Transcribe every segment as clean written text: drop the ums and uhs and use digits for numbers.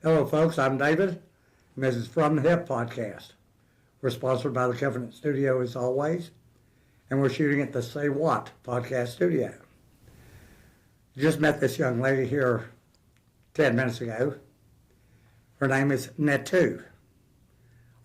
Hello, folks. I'm David, and this is From the Hip podcast. We're sponsored by the Covenant Studio as always, and we're shooting at the SayWhat podcast studio. Just met this young lady here 10 minutes ago. Her name is Neetu,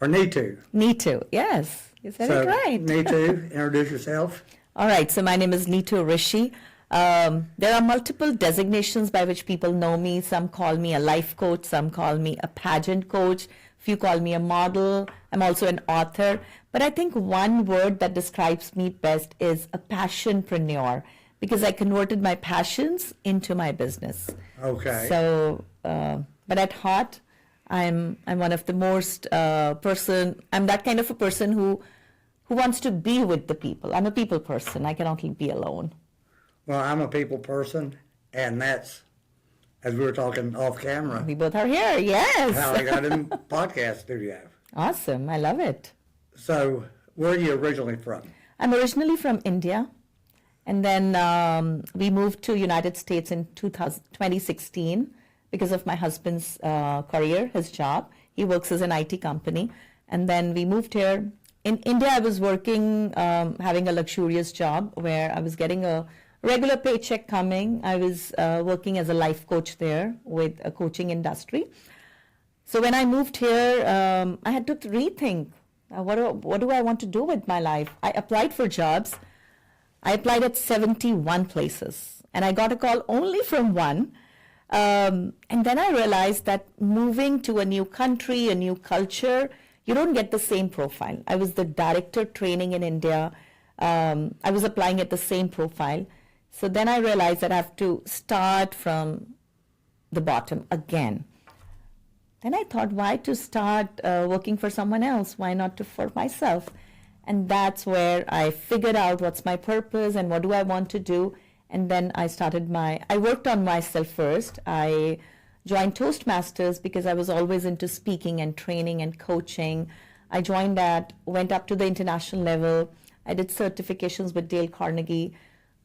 or Neetu. Neetu, yes. You said it right. Neetu, introduce yourself. All right, so my name is Neetu Rishi. There are multiple designations by which people know me. Some call me a life coach, some call me a pageant coach, few call me a model. I'm also an author. But I think one word that describes me best is a passionpreneur, because I converted my passions into my business. Okay. So, but at heart, I'm one of the most I'm that kind of a person who wants to be with the people. I'm a people person. I cannot be alone. Well, I'm a people person, and that's, as we were talking off camera, We both are here, yes. how I got in the podcast studio. Awesome, I love it. So, where are you originally from? I'm originally from India, and then we moved to United States in 2016 because of my husband's career, his job. He works as an IT company, and then we moved here. In India, I was working, having a luxurious job where I was getting a regular paycheck coming. I was working as a life coach there with a coaching industry. So when I moved here, I had to rethink, what do I want to do with my life? I applied for jobs. I applied at 71 places, and I got a call only from one. And then I realized that moving to a new country, a new culture, you don't get the same profile. I was the director training in India. I was applying at the same profile. So then I realized that I have to start from the bottom again. Then I thought, why to start working for someone else? Why not for myself? And that's where I figured out what's my purpose and what do I want to do. And then I worked on myself first. I joined Toastmasters because I was always into speaking and training and coaching. I joined that, went up to the international level. I did certifications with Dale Carnegie.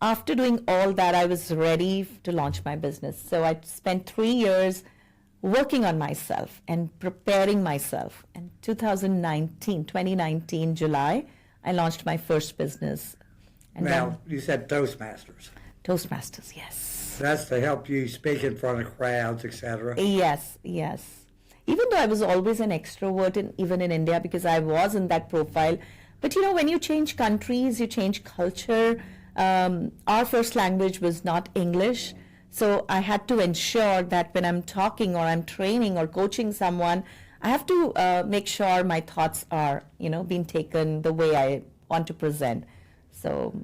After doing all that, I was ready to launch my business. So I spent 3 years working on myself and preparing myself. In 2019, July, I launched my first business. And Now, you said Toastmasters. Toastmasters, yes. That's to help you speak in front of crowds, etc. Yes. Even though I was always an extrovert, even in India, because I was in that profile. But when you change countries, you change culture. Our first language was not English. So I had to ensure that when I'm talking or I'm training or coaching someone, I have to make sure my thoughts are, being taken the way I want to present. So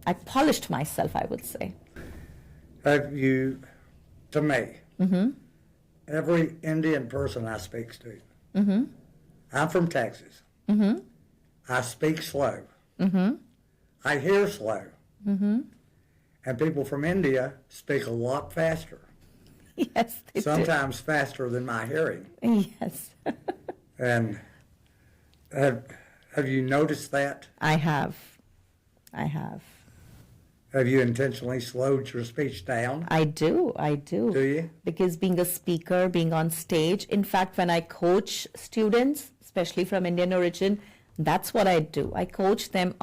I polished myself, I would say. Have you, to me, every Indian person I speak to, I'm from Texas. I speak slow. I hear slow. And people from India speak a lot faster. Yes, they Sometimes faster than my hearing. Yes. And have you noticed that? I have. Have you intentionally slowed your speech down? I do. Do you? Because being a speaker, being on stage, in fact, when I coach students, especially from Indian origin, that's what I do. I coach them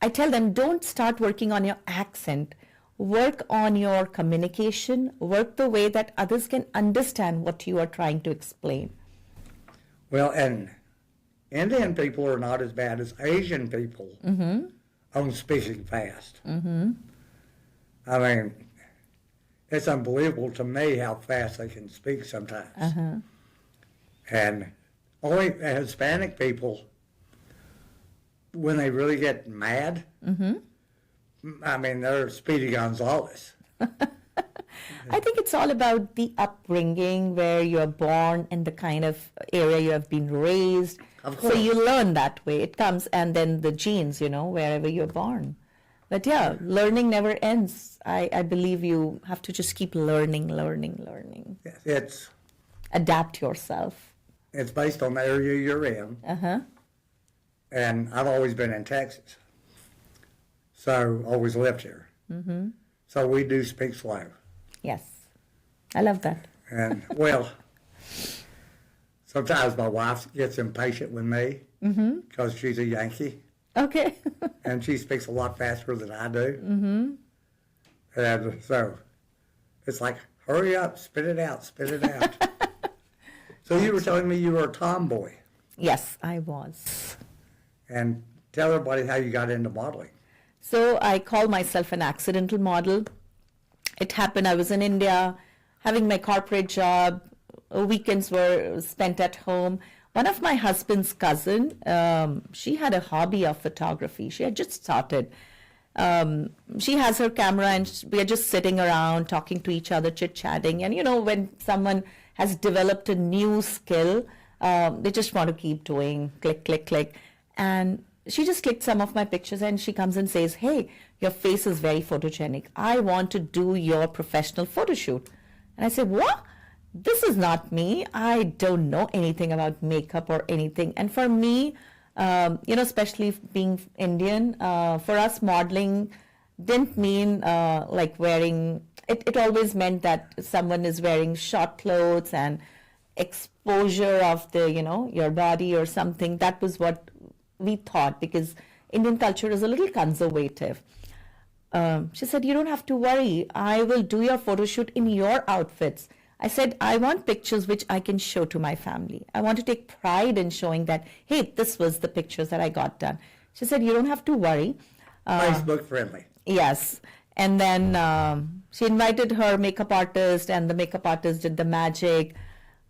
I tell them, don't start working on your accent. Work on your communication. Work the way that others can understand what you are trying to explain. Well, and Indian people are not as bad as Asian people on speaking fast. I mean, it's unbelievable to me how fast they can speak sometimes. And only Hispanic people, when they really get mad, I mean, they're Speedy Gonzales. I think it's all about the upbringing, where you're born and the kind of area you have been raised. Of course. So you learn that way. It comes, and then the genes, wherever you're born. But yeah, learning never ends. I believe you have to just keep learning. It's Adapt yourself. It's based on the area you're in. And I've always been in Texas. So always lived here. So we do speak slow. Yes. I love that. And well, Sometimes my wife gets impatient with me because she's a Yankee Okay. and she speaks a lot faster than I do. Mm-hmm. And so it's like, hurry up, spit it out, spit it out. So you were telling me you were a tomboy. Yes, I was. And tell everybody how you got into modeling. So I call myself an accidental model. It happened, I was in India, having my corporate job. Weekends were spent at home. One of my husband's cousin, she had a hobby of photography. She had just started. She has her camera and we are just sitting around talking to each other, chit-chatting. And when someone has developed a new skill, they just want to keep doing click, click, click. And she just clicked some of my pictures and she comes and says, hey, your face is very photogenic. I want to do your professional photo shoot. And I said, what? This is not me. I don't know anything about makeup or anything. And for me, especially being Indian, for us modeling didn't mean like wearing, it always meant that someone is wearing short clothes and exposure of the, your body or something. That was what we thought because Indian culture is a little conservative. She said, you don't have to worry. I will do your photo shoot in your outfits. I said, I want pictures which I can show to my family. I want to take pride in showing that, hey, this was the pictures that I got done. She said, you don't have to worry. Facebook friendly. Yes. And then she invited her makeup artist and the makeup artist did the magic.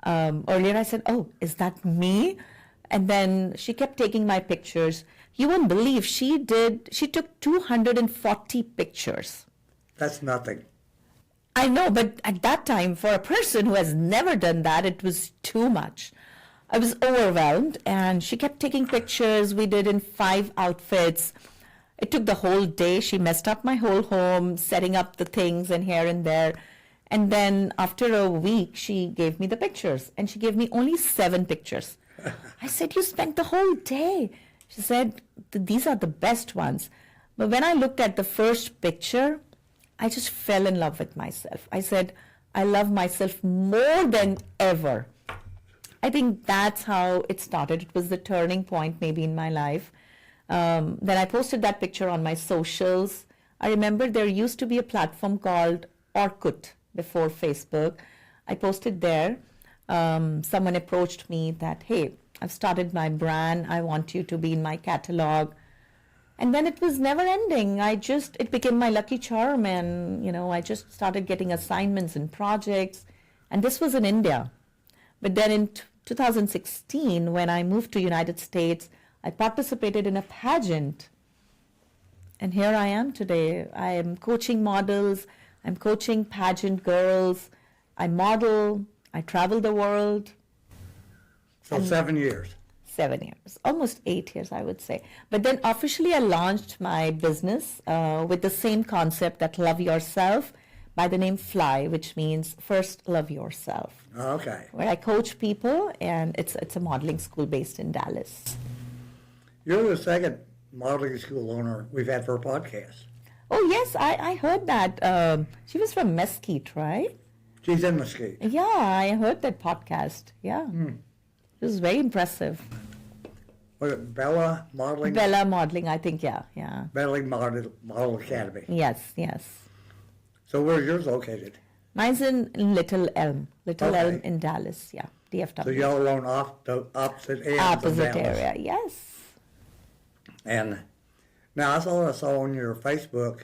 Earlier I said, oh, is that me? And then she kept taking my pictures. You won't believe she took 240 pictures. That's nothing. I know, but at that time, for a person who has never done that, it was too much. I was overwhelmed, and she kept taking pictures. We did in 5 outfits. It took the whole day. She messed up my whole home, setting up the things and here and there. And then after a week, she gave me the pictures, and she gave me only 7 pictures. I said, you spent the whole day. She said, these are the best ones. But when I looked at the first picture, I just fell in love with myself. I said, I love myself more than ever. I think that's how it started. It was the turning point maybe in my life. Then I posted that picture on my socials. I remember there used to be a platform called Orkut before Facebook. I posted there. Someone approached me that, hey, I've started my brand. I want you to be in my catalog. And then it was never ending. It became my lucky charm. And, I just started getting assignments and projects. And this was in India. But then in 2016, when I moved to United States, I participated in a pageant. And here I am today. I am coaching models. I'm coaching pageant girls. I model. I travel the world. So 7 years. 7 years, almost 8 years, I would say. But then officially I launched my business with the same concept that love yourself by the name Fly, which means first love yourself. Okay. Where I coach people, and it's a modeling school based in Dallas. You're the second modeling school owner we've had for a podcast. Oh, yes, I heard that. She was from Mesquite, right? She's in Mesquite. Yeah, I heard that podcast. Yeah. It was very impressive. Was it Bella Modeling? Bella Modeling, I think, yeah. Bella Model Academy. Yes. So where's yours located? Mine's in Little Elm. Little Okay. Elm in Dallas, yeah. DFW. So y'all are on opposite ends of Opposite Dallas. area, yes. And now I saw on your Facebook,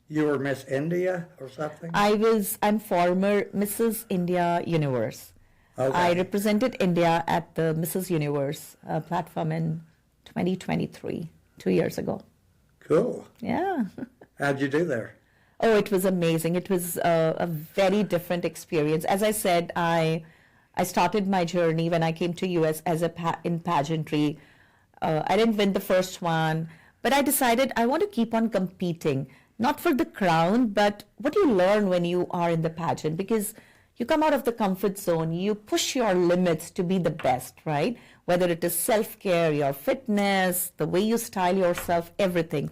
you were Miss India or something? I'm former Mrs. India Universe. Okay. I represented India at the Mrs. Universe platform in 2023, 2 years ago. Cool. Yeah. How'd you do there? Oh, it was amazing. It was a very different experience. As I said, I started my journey when I came to US as in pageantry. I didn't win the first one, but I decided I want to keep on competing, not for the crown, but what you learn when you are in the pageant, because you come out of the comfort zone, you push your limits to be the best, right? Whether it is self-care, your fitness, the way you style yourself, everything.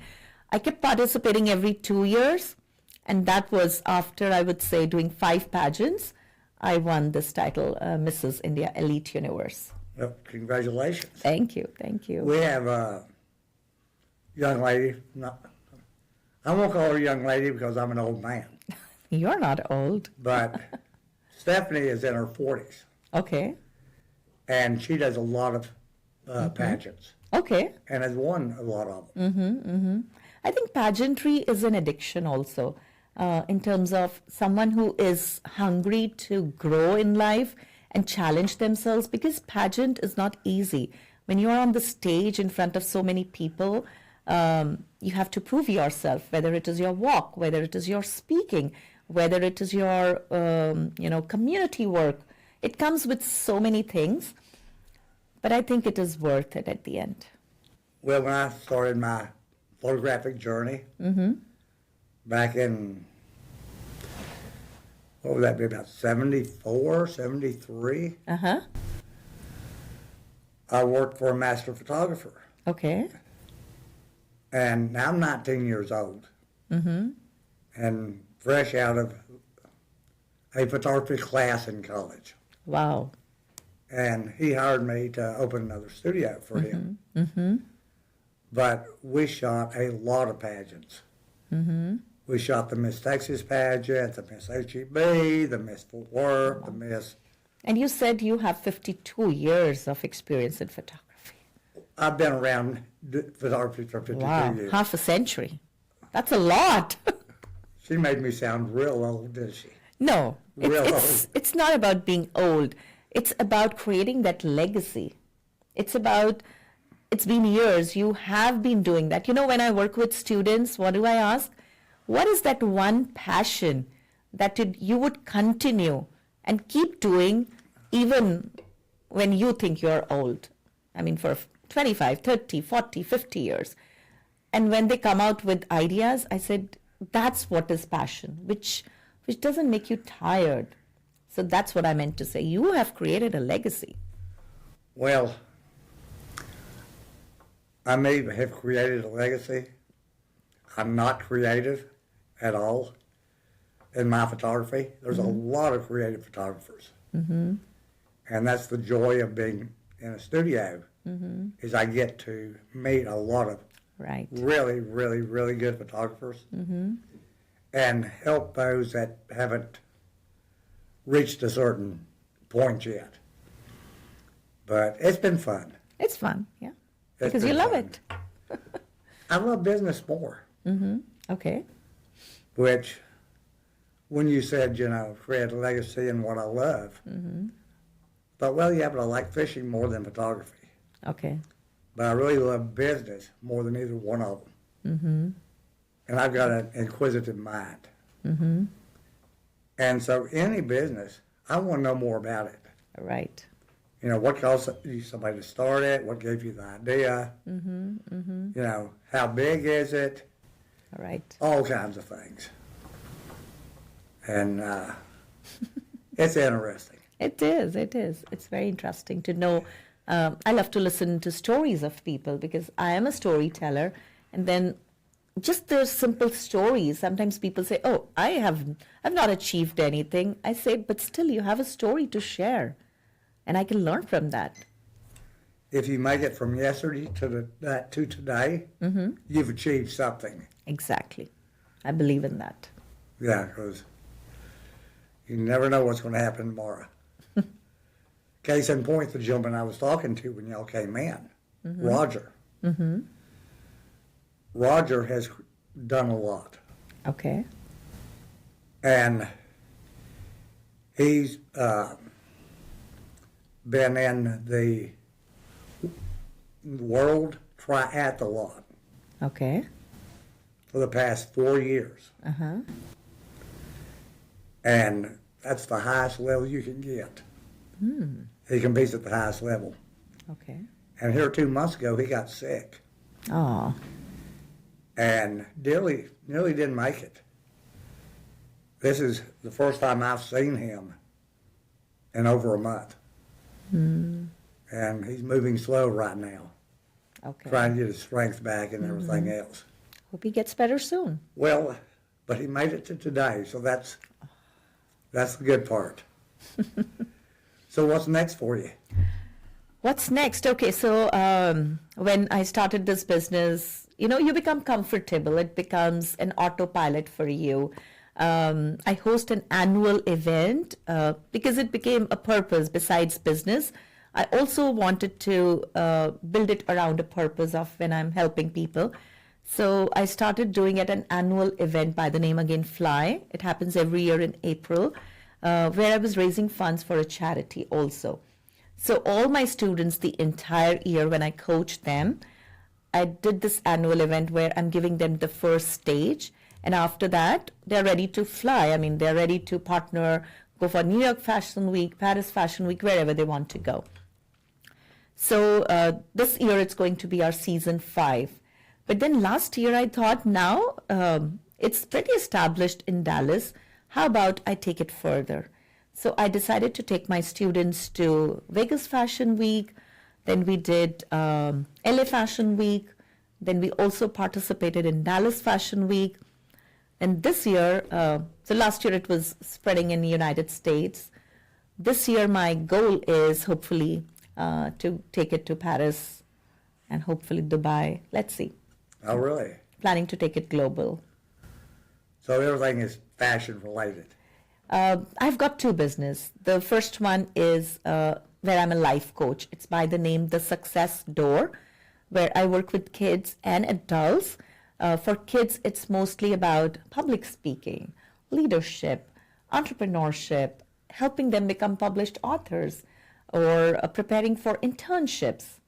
I kept participating every 2 years, and that was after, I would say, doing 5 pageants. I won this title, Mrs. India Elite Universe. Well, congratulations. Thank you, thank you. We have a young lady. I won't call her a young lady because I'm an old man. You're not old. But Stephanie is in her 40s, Okay, and she does a lot of pageants okay. and has won a lot of them. I think pageantry is an addiction also, in terms of someone who is hungry to grow in life and challenge themselves, because pageant is not easy. When you're on the stage in front of so many people, you have to prove yourself, whether it is your walk, whether it is your speaking, whether it is your community work. It comes with so many things, but I think it is worth it at the end. Well, when I started my photographic journey back in, what would that be, about 74, 73, Uh-huh. I worked for a master photographer. Okay. And now I'm 19 years old and fresh out of a photography class in college. Wow. And he hired me to open another studio for him. But we shot a lot of pageants. We shot the Miss Texas pageant, the Miss HEB, the Miss Fort Worth, the Miss... And you said you have 52 years of experience in photography. I've been around photography for 52 Wow, years. half a century. That's a lot. She made me sound real old, didn't she? No, Real it's not about being old. It's about creating that legacy. It's been years. You have been doing that. You know, when I work with students, what do I ask? What is that one passion that you would continue and keep doing even when you think you're old? I mean, for 25, 30, 40, 50 years. And when they come out with ideas, I said, that's what is passion, which doesn't make you tired. So that's what I meant to say. You have created a legacy. Well, I may have created a legacy. I'm not creative at all in my photography. There's a lot of creative photographers. And that's the joy of being in a studio, is I get to meet a lot of Right. really, really, really good photographers and help those that haven't reached a certain point yet. But it's been fun. It's fun, yeah. It's Because you been love fun. it. I love business more, Okay. which when you said, create a legacy in what I love, thought, well, yeah, but I like fishing more than photography. Okay. But I really love business more than either one of them. And I've got an inquisitive mind. And so any business, I want to know more about it. Right. What caused somebody to start it? What gave you the idea? How big is it? All right. All kinds of things. And it's interesting. It is. It's very interesting to know. I love to listen to stories of people because I am a storyteller. And then just the simple stories, sometimes people say, oh, I've not achieved anything. I say, but still you have a story to share. And I can learn from that. If you make it from yesterday to today, you've achieved something. Exactly. I believe in that. Yeah, because you never know what's going to happen tomorrow. Case in point, the gentleman I was talking to when y'all came in, Roger. Roger has done a lot. Okay. And he's been in the World Triathlon Okay. for the past 4 years. And that's the highest level you can get. He competes at the highest level. Okay. And here 2 months ago, he got sick Oh. and nearly didn't make it. This is the first time I've seen him in over a month. And he's moving slow right now, Okay. trying to get his strength back and everything else. Hope he gets better soon. Well, but he made it to today, so that's the good part. So what's next for you? What's next? Okay, so when I started this business, you become comfortable. It becomes an autopilot for you. I host an annual event because it became a purpose besides business. I also wanted to build it around a purpose of when I'm helping people. So I started doing it an annual event by the name again Fly. It happens every year in April, where I was raising funds for a charity also. So all my students the entire year when I coach them, I did this annual event where I'm giving them the first stage. And after that, they're ready to fly. I mean, they're ready to partner, go for New York Fashion Week, Paris Fashion Week, wherever they want to go. So this year it's going to be our season 5. But then last year I thought now it's pretty established in Dallas. How about I take it further? So I decided to take my students to Vegas Fashion Week. Then we did LA Fashion Week. Then we also participated in Dallas Fashion Week. And this year, so last year it was spreading in the United States. This year my goal is hopefully to take it to Paris and hopefully Dubai. Let's see. Oh, really? Planning to take it global. So everything is fashion related. I've got 2 business. The first one is where I'm a life coach. It's by the name The Success Door, where I work with kids and adults. For kids, it's mostly about public speaking, leadership, entrepreneurship, helping them become published authors, or preparing for internships.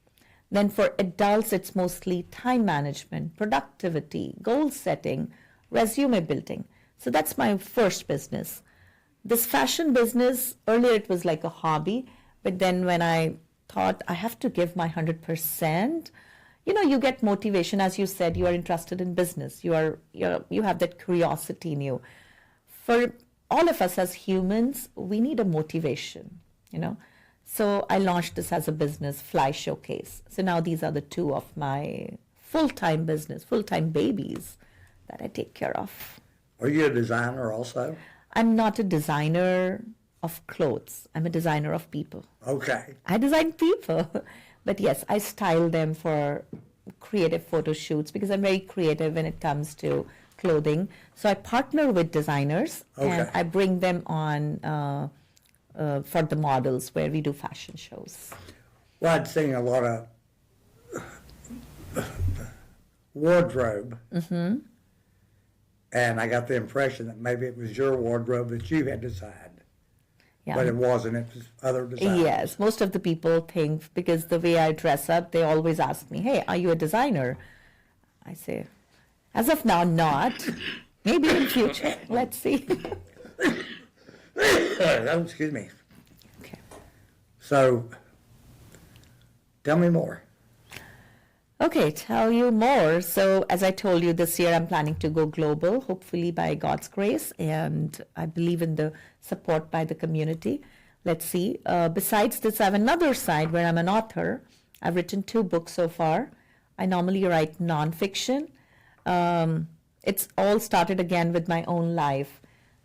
Then for adults, it's mostly time management, productivity, goal setting, resume building. So that's my first business. This fashion business, earlier it was like a hobby, but then when I thought I have to give my 100%, you get motivation. As you said, you are interested in business. You have that curiosity in you. For all of us as humans, we need a motivation, So I launched this as a business, Fly Showcase. So now these are the 2 of my full-time business, full-time babies that I take care of. Are you a designer also? I'm not a designer of clothes. I'm a designer of people. Okay. I design people. But yes, I style them for creative photo shoots because I'm very creative when it comes to clothing. So I partner with designers and I bring them on for the models where we do fashion shows. Well, I'd seen a lot of wardrobe. Mm-hmm. And I got the impression that maybe it was your wardrobe that you had designed. Yeah. But it wasn't. It was other designers. Yes. Most of the people think, because the way I dress up, they always ask me, hey, are you a designer? I say, as of now, not. Maybe in future. Let's see. Oh, excuse me. Okay. So, tell me more. Okay, tell you more. So as I told you, this year I'm planning to go global, hopefully by God's grace, and I believe in the support by the community. Let's see. Besides this, I have another side where I'm an author. I've written 2 books so far. I normally write nonfiction. It's all started again with my own life.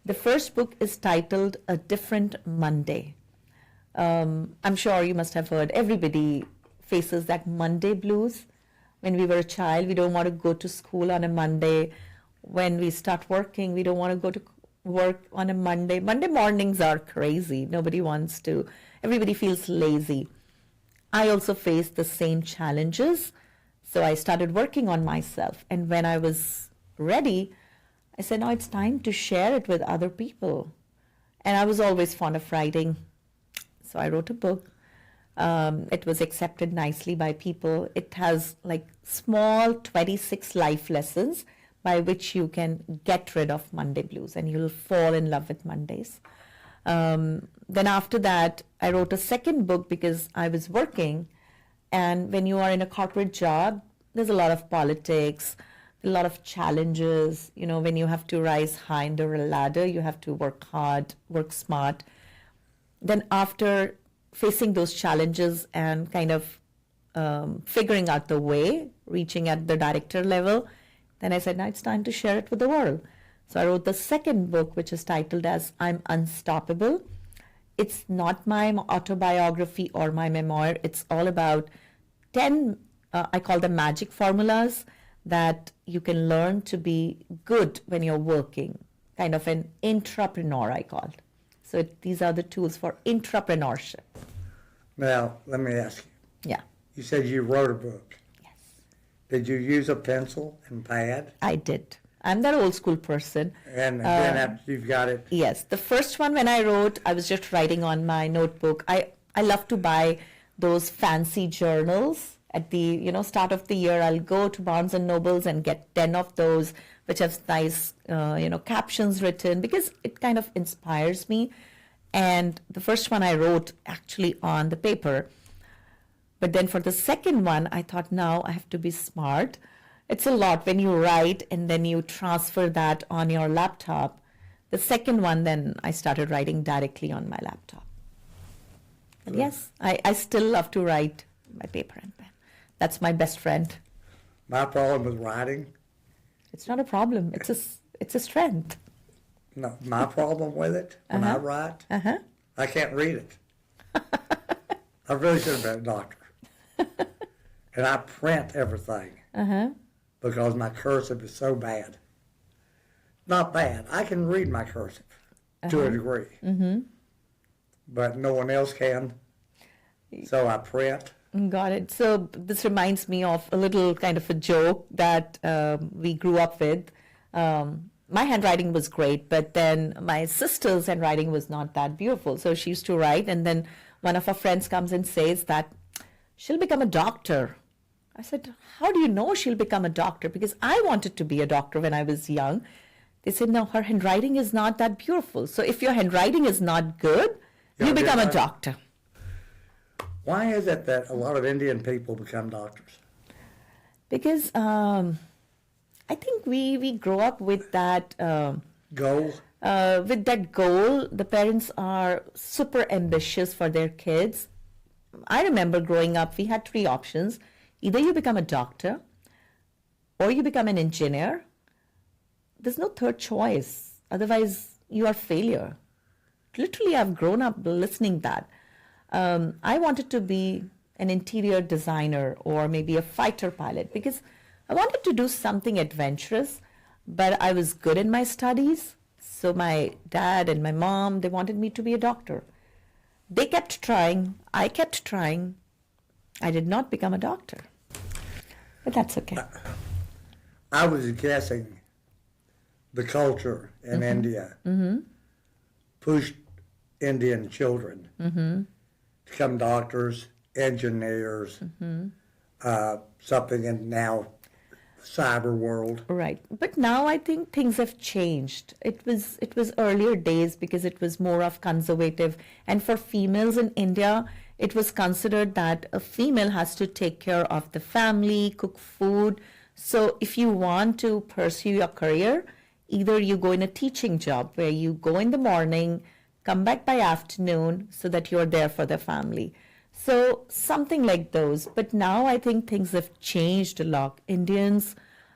The first book is titled A Different Monday. I'm sure you must have heard everybody faces that Monday blues. When we were a child, we don't want to go to school on a Monday. When we start working, we don't want to go to work on a Monday. Monday mornings are crazy. Nobody wants to. Everybody feels lazy. I also faced the same challenges. So I started working on myself. And when I was ready, I said, now it's time to share it with other people. And I was always fond of writing. So I wrote a book. It was accepted nicely by people. It has like small 26 life lessons by which you can get rid of Monday blues and you'll fall in love with Mondays. Then after that, I wrote a second book because I was working. And when you are in a corporate job, there's a lot of politics, a lot of challenges. When you have to rise high in the ladder, you have to work hard, work smart. Then after facing those challenges and kind of figuring out the way, reaching at the director level, then I said, now it's time to share it with the world. So I wrote the second book, which is titled as I'm Unstoppable. it's not my autobiography or my memoir. It's all about 10, I call them magic formulas that you can learn to be good when you're working, kind of an intrapreneur, I call it. So these are the tools for intrapreneurship. Now, let me ask you. Yeah. You said you wrote a book. Yes. Did you use a pencil and pad? I did. I'm that old school person. And then after you've got it? Yes. The first one when I wrote, I was just writing on my notebook. I love to buy those fancy journals. At the start of the year, I'll go to Barnes and Nobles and get 10 of those, which have nice captions written, because it kind of inspires me. And the first one I wrote actually on the paper. But then for the second one, I thought, now I have to be smart. It's a lot when you write and then you transfer that on your laptop. The second one, then I started writing directly on my laptop. And yes, I still love to write by paper and pen. That's my best friend. My problem with writing? It's not a problem. It's a strength. No, my problem with it, when I write, I can't read it. I really should have been a doctor. And I print everything because my cursive is so bad. Not bad. I can read my cursive to a degree. But no one else can. So I print. Got it. So this reminds me of a little kind of a joke that we grew up with. My handwriting was great, but then my sister's handwriting was not that beautiful. So she used to write, and then one of her friends comes and says that she'll become a doctor. I said, how do you know she'll become a doctor? Because I wanted to be a doctor when I was young. They said, no, her handwriting is not that beautiful. So if your handwriting is not good, you become a doctor. Why is it that a lot of Indian people become doctors? Because I think we grow up with that Goal? With that goal. The parents are super ambitious for their kids. I remember growing up, we had 3 options. Either you become a doctor or you become an engineer. There's no third choice. Otherwise, you are failure. Literally, I've grown up listening that. I wanted to be an interior designer or maybe a fighter pilot because I wanted to do something adventurous, but I was good in my studies. So my dad and my mom, they wanted me to be a doctor. They kept trying. I kept trying. I did not become a doctor. But that's okay. I was guessing the culture in India pushed Indian children to become doctors, engineers, something in now cyber world. Right. But now I think things have changed. It was earlier days because it was more of conservative. And for females in India, it was considered that a female has to take care of the family, cook food. So if you want to pursue your career, either you go in a teaching job where you go in the morning, come back by afternoon so that you're there for the family. So something like those. But now I think things have changed a lot. Indians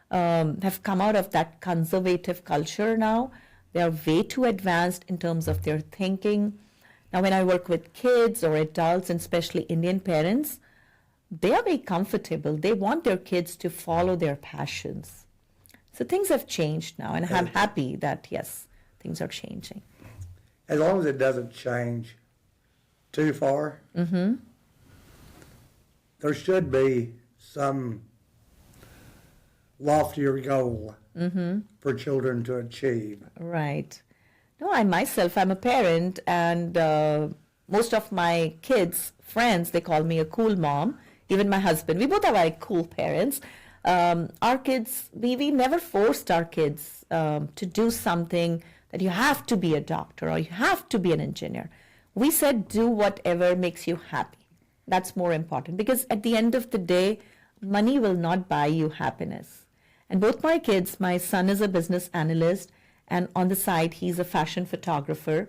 have come out of that conservative culture now. They are way too advanced in terms of their thinking. Now when I work with kids or adults, and especially Indian parents, they are very comfortable. They want their kids to follow their passions. So things have changed now, and I'm happy that, yes, things are changing. As long as it doesn't change too far, there should be some loftier goal for children to achieve. Right. No, I myself, I'm a parent, and most of my kids' friends, they call me a cool mom. Even my husband, we both are very cool parents. Our kids, we never forced our kids to do something that you have to be a doctor or you have to be an engineer. We said do whatever makes you happy. That's more important, because at the end of the day, money will not buy you happiness. And both my kids, my son is a business analyst, and on the side, he's a fashion photographer.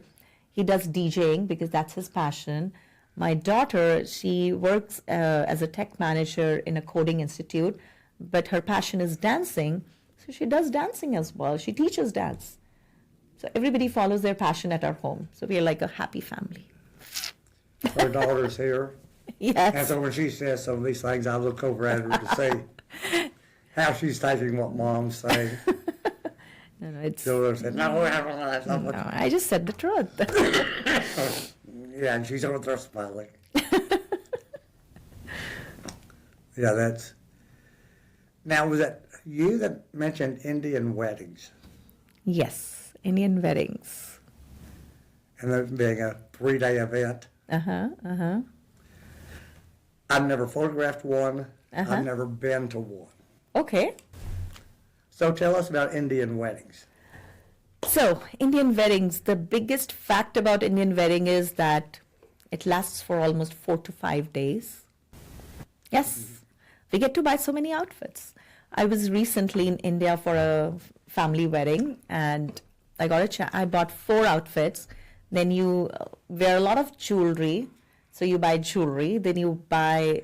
He does DJing because that's his passion. My daughter, she works as a tech manager in a coding institute, but her passion is dancing, so she does dancing as well. She teaches dance. So everybody follows their passion at our home. So we are like a happy family. Her daughter's here. Yes. And so when she says some of these things, I look over at her to see how she's taking what Mom's saying. No, it's, She'll say, no, no, I just said the truth. yeah, and she's over there smiling. Yeah, that's... Now, was that you that mentioned Indian weddings? Yes, Indian weddings. And that being a 3-day event? I've never photographed one. I've never been to one. Okay. So tell us about Indian weddings. So, Indian weddings, the biggest fact about Indian wedding is that it lasts for almost 4 to 5 days. Yes, we get to buy so many outfits. I was recently in India for a family wedding, and I bought 4 outfits. Then you wear a lot of jewelry. So you buy jewelry, then you buy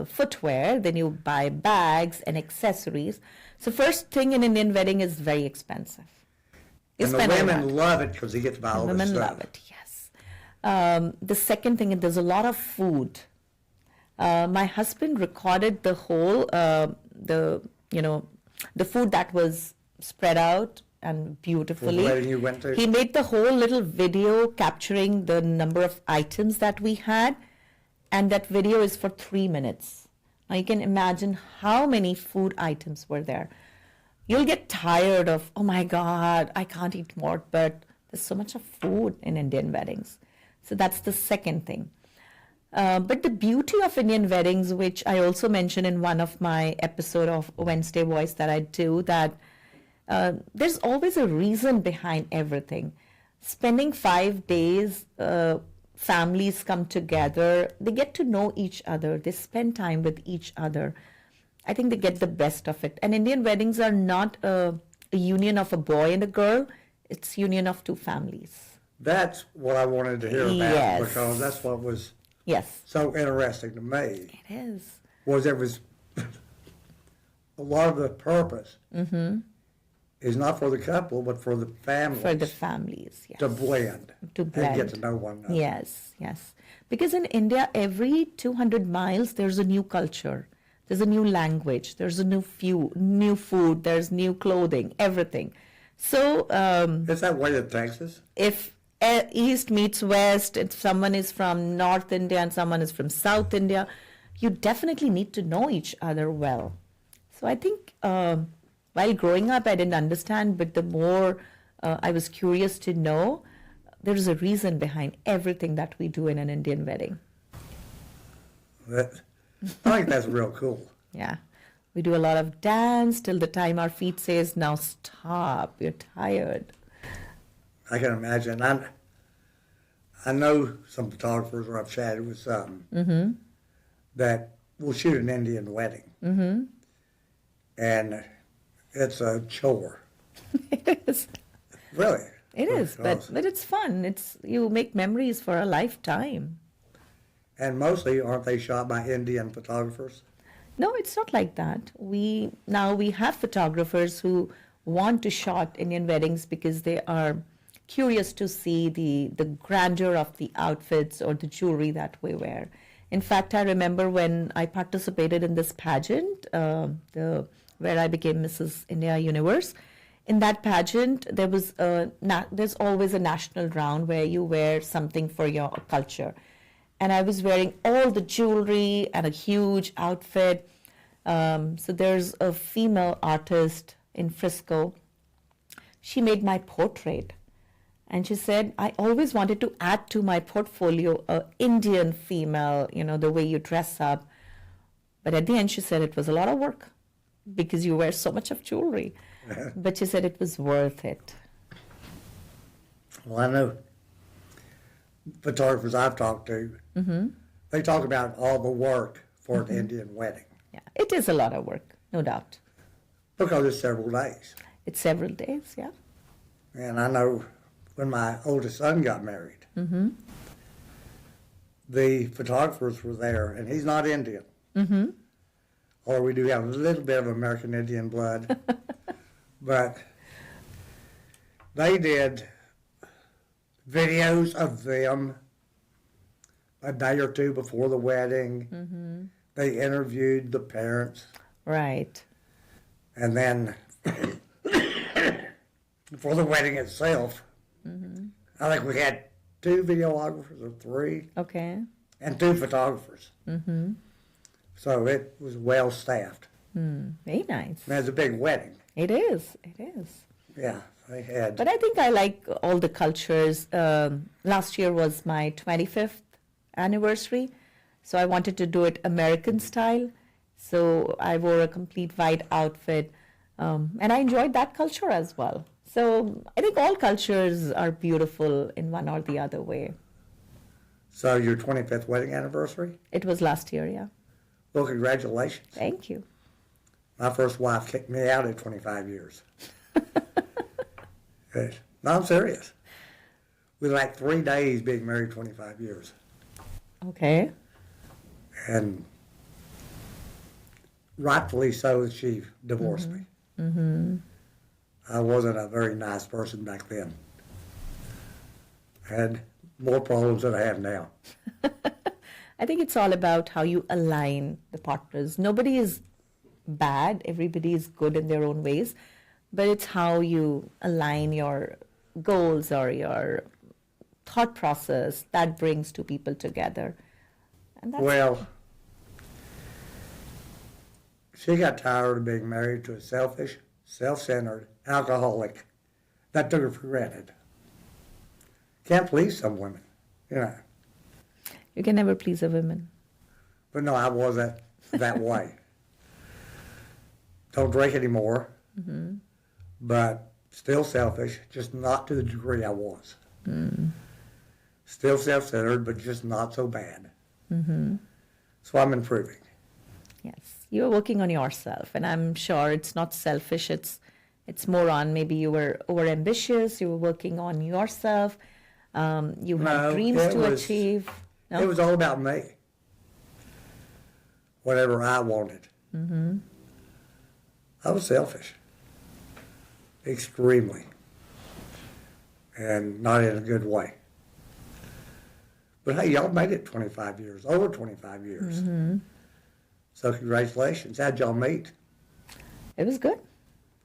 footwear, then you buy bags and accessories. So first thing in Indian wedding is very expensive. And the women love it because they get to buy all this stuff. Women love it, yes. The second thing, there's a lot of food. My husband recorded the whole, the food that was spread out and beautifully. The wedding you went to? He made the whole little video capturing the number of items that we had, and that video is for 3 minutes. Now you can imagine how many food items were there. You'll get tired of, oh my God, I can't eat more, but there's so much of food in Indian weddings. So that's the second thing. But the beauty of Indian weddings, which I also mentioned in one of my episode of Wednesday Voice that I do, that there's always a reason behind everything. Spending 5 days, families come together, they get to know each other, they spend time with each other. I think they get the best of it. And Indian weddings are not a union of a boy and a girl, it's union of 2 families. That's what I wanted to hear about, Yes. because that's what was Yes. so interesting to me. It is. Was there was a lot of the purpose is not for the couple, but for the families. For the families, yes. To blend. To And blend. get to know one another. Yes, yes. Because in India, every 200 miles, there's a new culture. There's a new language. There's a new food. There's new clothing, everything. So Is that way in Texas? if East meets West, if someone is from North India and someone is from South India, you definitely need to know each other well. So I think while growing up, I didn't understand, but the more I was curious to know, there's a reason behind everything that we do in an Indian wedding. I think that's real cool. Yeah. We do a lot of dance till the time our feet says, now stop, you're tired. I can imagine. I know some photographers, or I've chatted with some, that will shoot an Indian wedding. And it's a chore. It is. Really? It is, Because- but it's fun. You make memories for a lifetime. And mostly, aren't they shot by Indian photographers? No, it's not like that. We have photographers who want to shot Indian weddings because they are curious to see the grandeur of the outfits or the jewelry that we wear. In fact, I remember when I participated in this pageant, where I became Mrs. India Universe. In that pageant, there's always a national round where you wear something for your culture. And I was wearing all the jewelry and a huge outfit. So there's a female artist in Frisco. She made my portrait. And she said, I always wanted to add to my portfolio an Indian female, the way you dress up. But at the end, she said it was a lot of work because you wear so much of jewelry. But she said it was worth it. Well, I know photographers I've talked to, they talk about all the work for an Indian wedding. Yeah, it is a lot of work, no doubt. Because it's several days. It's several days, yeah. And I know when my oldest son got married, the photographers were there, and he's not Indian. Or we do have a little bit of American Indian blood. But they did videos of them a day or two before the wedding. They interviewed the parents. Right. And then for the wedding itself, I think we had 2 videographers or 3. Okay. And 2 photographers. So it was well staffed. Very nice. And it was a big wedding. It is. It is. Yeah, they had. But I think I like all the cultures. Last year was my 25th anniversary, so I wanted to do it American style. So I wore a complete white outfit, and I enjoyed that culture as well. So I think all cultures are beautiful in one or the other way. So your 25th wedding anniversary? It was last year, yeah. Well, congratulations. Thank you. My first wife kicked me out at 25 years. No, I'm serious. We like 3 days being married 25 years. Okay. And rightfully so, she divorced me. I wasn't a very nice person back then. I had more problems than I have now. I think it's all about how you align the partners. Nobody is bad. Everybody is good in their own ways. But it's how you align your goals or your thought process that brings two people together. And that's Well, she got tired of being married to a selfish, self-centered alcoholic that took her for granted. Can't please some women, you know. you can never please a woman. But no, I wasn't that way. Don't drink anymore, but still selfish, just not to the degree I was. Still self-centered, but just not so bad. So I'm improving. Yes, you're working on yourself, and I'm sure it's not selfish. It's more on maybe you were overambitious. You were working on yourself. You had No, dreams it to was- achieve. No? It was all about me. Whatever I wanted. I was selfish. Extremely. And not in a good way. But hey, y'all made it 25 years, over 25 years. So congratulations. How'd y'all meet? It was good.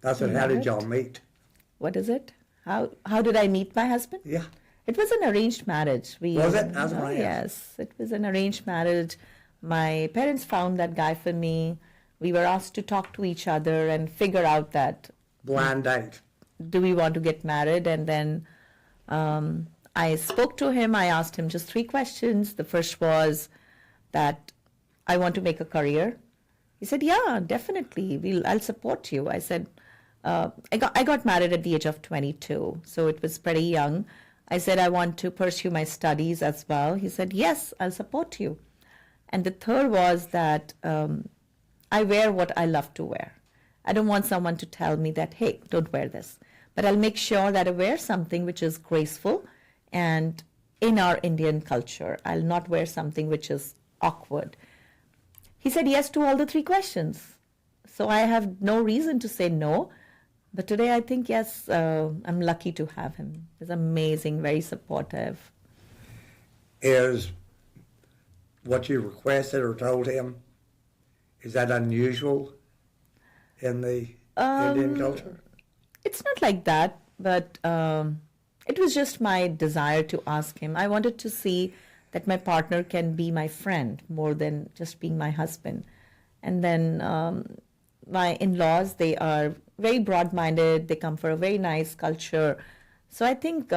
I said, how did y'all meet? What is it? How did I meet my husband? Yeah. It was an arranged marriage. Was it? I was gonna ask. Yes, it was an arranged marriage. My parents found that guy for me. We were asked to talk to each other and figure out that Blind date. do we want to get married? And then I spoke to him. I asked him just 3 questions. The first was that I want to make a career. He said, yeah, definitely. I'll support you. I said, I got married at the age of 22, so it was pretty young. I said, I want to pursue my studies as well. He said, yes, I'll support you. And the third was that I wear what I love to wear. I don't want someone to tell me that, hey, don't wear this. But I'll make sure that I wear something which is graceful and in our Indian culture. I'll not wear something which is awkward. He said yes to all the 3 questions. So I have no reason to say no. But today I think, yes, I'm lucky to have him. He's amazing, very supportive. Is what you requested or told him, is that unusual in the Indian culture? It's not like that, but it was just my desire to ask him. I wanted to see that my partner can be my friend more than just being my husband. And then my in-laws, they are very broad-minded. They come from a very nice culture. So I think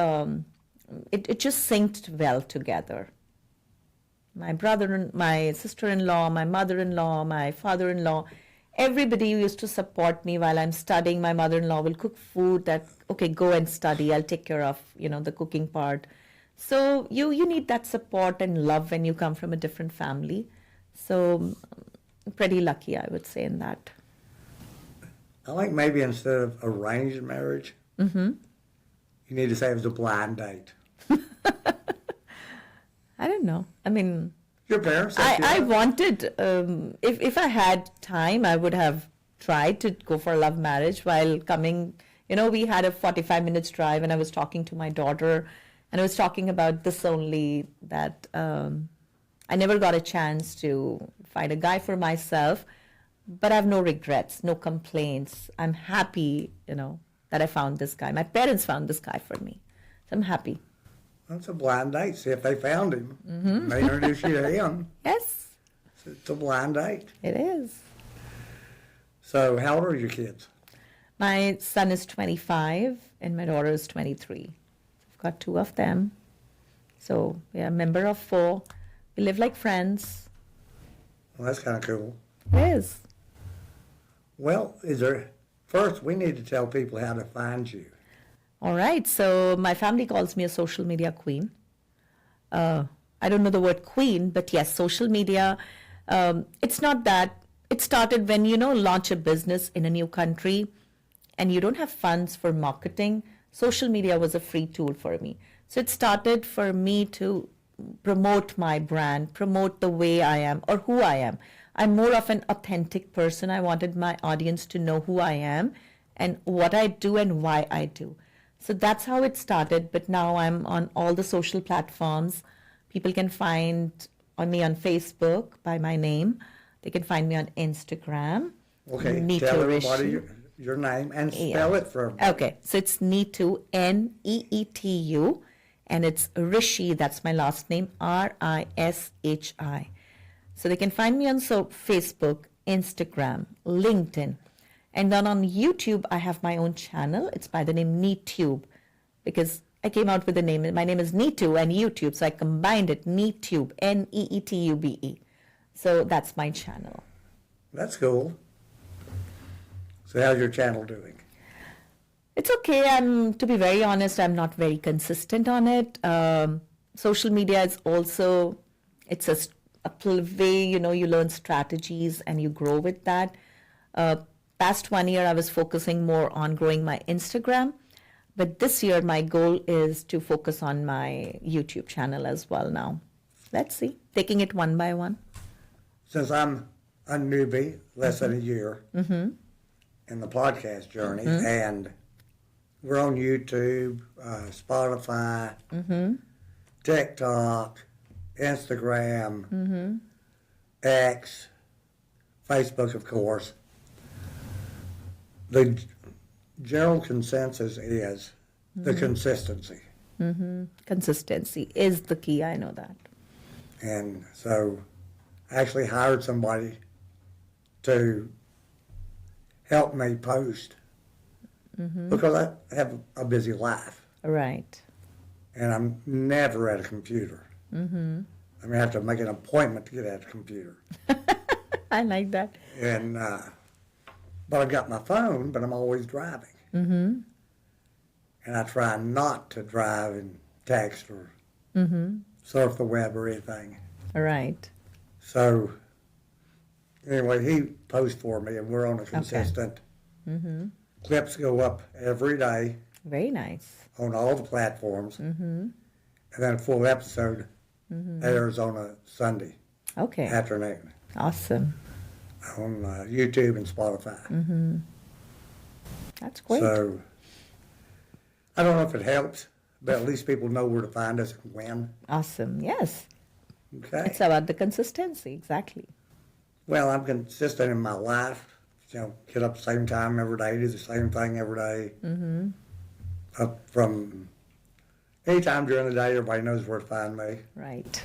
it just synced well together. My brother, my sister-in-law, my mother-in-law, my father-in-law, everybody used to support me while I'm studying. My mother-in-law will cook food that, okay, go and study. I'll take care of, the cooking part. So you need that support and love when you come from a different family. So pretty lucky, I would say, in that. I think maybe instead of arranged marriage, you need to say it was a blind date. I don't know. I mean, Your parents? I wanted, if I had time, I would have tried to go for a love marriage while coming. We had a 45 minutes drive, and I was talking to my daughter, and I was talking about this only, that I never got a chance to find a guy for myself, but I have no regrets, no complaints. I'm happy, that I found this guy. My parents found this guy for me. So I'm happy. That's a blind date. See if they found him. Mm-hmm. They introduce you to him. Yes. It's a blind date. It is. So how old are your kids? My son is 25 and my daughter is 23. I've got 2 of them. So we're a member of 4. We live like friends. Well, that's kind of cool. It is. Well, first we need to tell people how to find you. All right. So my family calls me a social media queen. I don't know the word queen, but yes, social media. It's not that. It started when, launch a business in a new country and you don't have funds for marketing. Social media was a free tool for me. So it started for me to promote my brand, promote the way I am or who I am. I'm more of an authentic person. I wanted my audience to know who I am and what I do and why I do. So that's how it started. But now I'm on all the social platforms. People can find me on Facebook by my name. They can find me on Instagram. Okay, Neetu tell everybody Rishi. your name and spell it for everybody. Okay, so it's Neetu, Neetu, and it's Rishi, that's my last name, Rishi. So they can find me on Facebook, Instagram, LinkedIn. And then on YouTube, I have my own channel. It's by the name Neetube, because I came out with the name. My name is Neetu and YouTube, so I combined it, Neetube, Neetube. So that's my channel. That's cool. So how's your channel doing? It's okay. To be very honest, I'm not very consistent on it. Social media is also, it's a way, you learn strategies and you grow with that. Past 1 year, I was focusing more on growing my Instagram. But this year, my goal is to focus on my YouTube channel as well now. Let's see. Taking it one by one. Since I'm a newbie, less than a year in the podcast journey, and we're on YouTube, Spotify, TikTok, Instagram, X, Facebook, of course. The general consensus is the consistency. Consistency is the key. I know that. And so I actually hired somebody to help me post because I have a busy life. Right. And I'm never at a computer. I have to make an appointment to get at a computer. I like that. And but I've got my phone, but I'm always driving. And I try not to drive and text or surf the web or anything. Right. So anyway, he posts for me, and we're on a consistent. Clips go up every day Very nice. on all the platforms, and then a full episode airs on a Sunday Okay. afternoon Awesome. on YouTube and Spotify. That's great. So I don't know if it helps, but at least people know where to find us and when. Awesome. Yes. Okay. It's about the consistency. Exactly. Well, I'm consistent in my life. Get up the same time every day, do the same thing every day. Up from any time during the day, everybody knows where to find me. Right.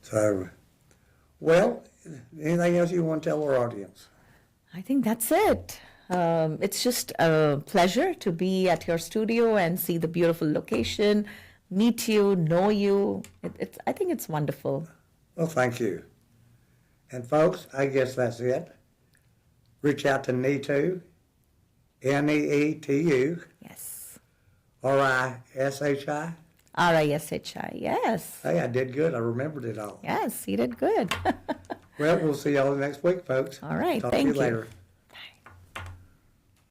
So, well, anything else you want to tell our audience? I think that's it. It's just a pleasure to be at your studio and see the beautiful location, meet you, know you. I think it's wonderful. Well, thank you. And folks, I guess that's it. Reach out to Neetu, Neetu, Yes. Rishi. Rishi. Yes. Hey, I did good. I remembered it all. Yes, you did good. Well, we'll see y'all next week, folks. All right. Talk Thank to you. you later.